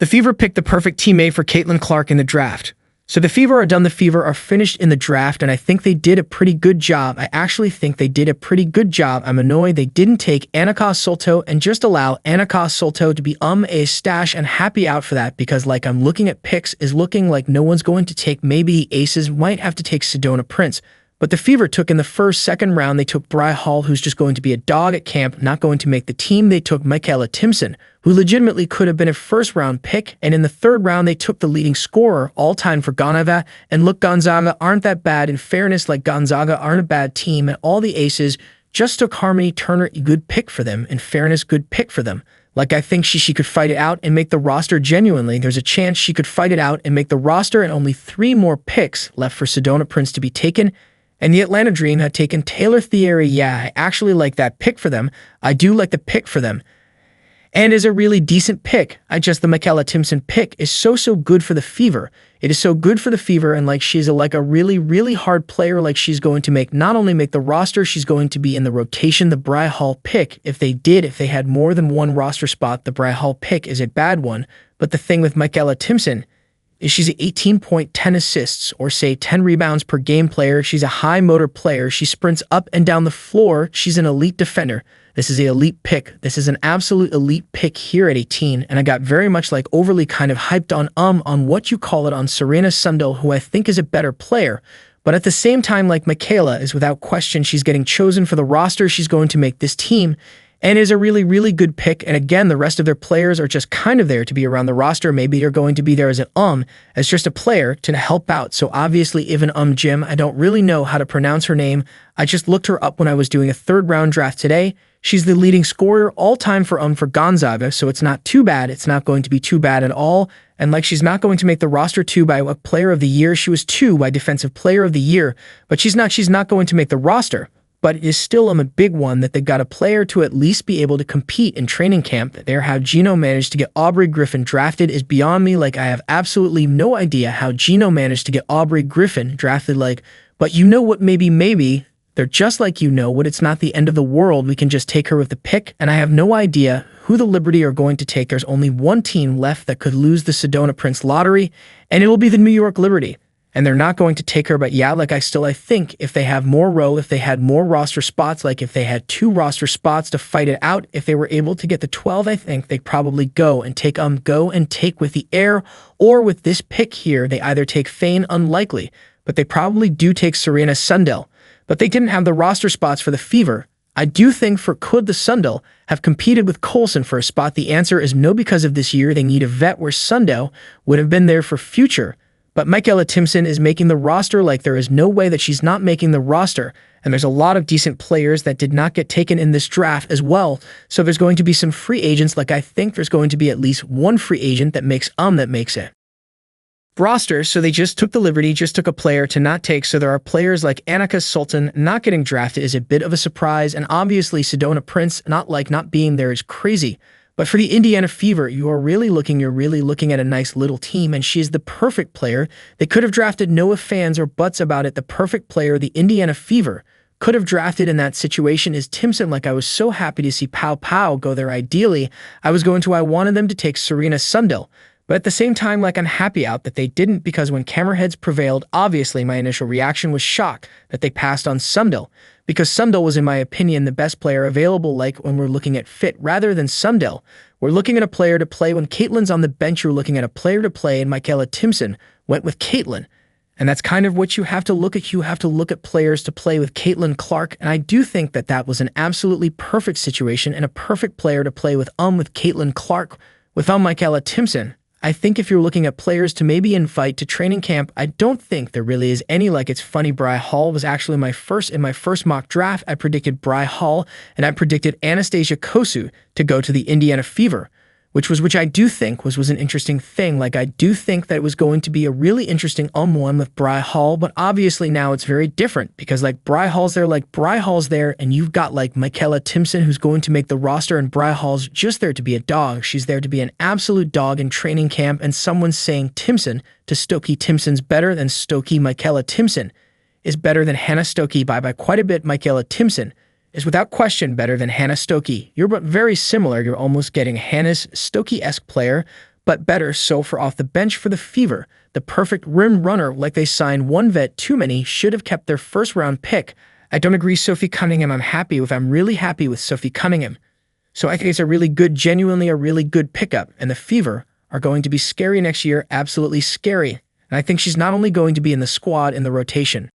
The Fever picked the perfect teammate for Caitlin Clark in the draft. So the Fever are done. The Fever are finished in the draft, and I think they did a pretty good job. I actually think they did a pretty good job. I'm annoyed they didn't take anakah sulttow and just allow anakah sulttow to be a stash, and happy out for that, because like I'm looking at picks is looking like no one's going to take. Maybe Aces might have to take Sedona Prince. But the Fever took in the second round, they took Brie Hall, who's just going to be a dog at camp, not going to make the team. They took Michaela, Timson, who legitimately could have been a first-round pick. And in the third round, they took the leading scorer all-time for Gonaga. And look, Gonzaga aren't that bad. In fairness, like Gonzaga aren't a bad team. And all the Aces just took Harmony Turner. Good pick for them. In fairness, good pick for them. Like, I think she could fight it out and make the roster genuinely. There's a chance she could fight it out and make the roster, and only 3 more picks left for Sedona Prince to be taken. And the Atlanta Dream had taken Taylor Thierry. Yeah, I actually like that pick for them. I do like the pick for them. And is a really decent pick. The Michaela Timson pick is so good for the Fever. It is so good for the Fever, and like she's a really hard player. Like, she's going to not only make the roster, she's going to be in the rotation. The Brie Hall pick, if they had more than one roster spot, the Brie Hall pick is a bad one. But the thing with Michaela Timson is she's an 18-point, 10 assists, or say 10 rebounds per game player. She's a high motor player. She sprints up and down the floor. She's an elite defender. This is an elite pick. This is an absolute elite pick here at 18. And I got very much like overly kind of hyped on what you call it on Serena Sundell, who I think is a better player. But at the same time, like, Michaela is without question, she's getting chosen for the roster. She's going to make this team, and is a really good pick. And again, the rest of their players are just kind of there to be around the roster. Maybe they're going to be there as as just a player to help out. So obviously, even Jim, I don't really know how to pronounce her name. I just looked her up when I was doing a third-round draft today. She's the leading scorer all-time for Gonzaga, so it's not too bad. It's not going to be too bad at all. And like, she's not going to make the roster 2 by a player of the year. She was 2 by defensive player of the year, but she's not going to make the roster. But it is still a big one that they got a player to at least be able to compete in training camp. There, how Gino managed to get Aubrey Griffin drafted is beyond me. Like, I have absolutely no idea how Gino managed to get Aubrey Griffin drafted. Like, but you know what, maybe they're just like, you know what, it's not the end of the world. We can just take her with the pick. And I have no idea who the Liberty are going to take. There's only one team left that could lose the Sedona Prince lottery, and it will be the New York Liberty. And they're not going to take her. But yeah, like, I think if they have more if they had more roster spots, like if they had 2 roster spots to fight it out, if they were able to get the 12, I think they'd probably go and take with the air, or with this pick here, they either take Fane, unlikely, but they probably do take Serena Sundell. But they didn't have the roster spots for the Fever. I do think could the Sundell have competed with Colson for a spot? The answer is no, because of this year they need a vet, where Sundell would have been there for future. But Michaela Timson is making the roster. Like, there is no way that she's not making the roster. And there's a lot of decent players that did not get taken in this draft as well. So there's going to be some free agents. Like, I think there's going to be at least one free agent that makes it. Roster, so they just took the Liberty, just took a player to not take. So there are players like Anakah Sultan not getting drafted is a bit of a surprise. And obviously Sedona Prince not being there is crazy. But for the Indiana Fever, you're really looking at a nice little team, and she's the perfect player. They could have drafted, no ifs, ands, or buts about it. The perfect player the Indiana Fever could have drafted in that situation is Timson. Like, I was so happy to see Pow go there. Ideally, I wanted them to take Serena Sundell. But at the same time, like, I'm happy out that they didn't, because when camera heads prevailed, obviously my initial reaction was shock that they passed on Sundell, because Sundell was, in my opinion, the best player available. Like, when we're looking at fit rather than Sundell, we're looking at a player to play. When Caitlin's on the bench, you're looking at a player to play, and Michaela Timson went with Caitlin. And that's kind of what you have to look at. You have to look at players to play with Caitlin Clark. And I do think that was an absolutely perfect situation and a perfect player to play with Caitlin Clark, with Michaela Timson. I think if you're looking at players to maybe invite to training camp, I don't think there really is any. Like, it's funny, Brie Hall was actually in my first mock draft. I predicted Brie Hall, and I predicted Anastasia Kosu to go to the Indiana Fever, which I do think was an interesting thing. Like, I do think that it was going to be a really interesting one with Brie Hall, but obviously now it's very different, because like Brie Hall's there, and you've got like Michaela Timson, who's going to make the roster, and Brie Hall's just there to be a dog. She's there to be an absolute dog in training camp, and someone's saying Timson to Stokey Timson's better than Stokey. Michaela Timson is better than Hannah Stokey by quite a bit. Michaela Timson is without question better than Hannah Stokey. You're but very similar. You're almost getting Hannah's Stokey-esque player, but better so for off the bench for the Fever. The perfect rim runner, like they signed one vet too many, should have kept their first-round pick. I don't agree Sophie Cunningham I'm really happy with Sophie Cunningham. So I think it's genuinely a really good pickup, and the Fever are going to be scary next year, absolutely scary. And I think she's not only going to be in the squad in the rotation,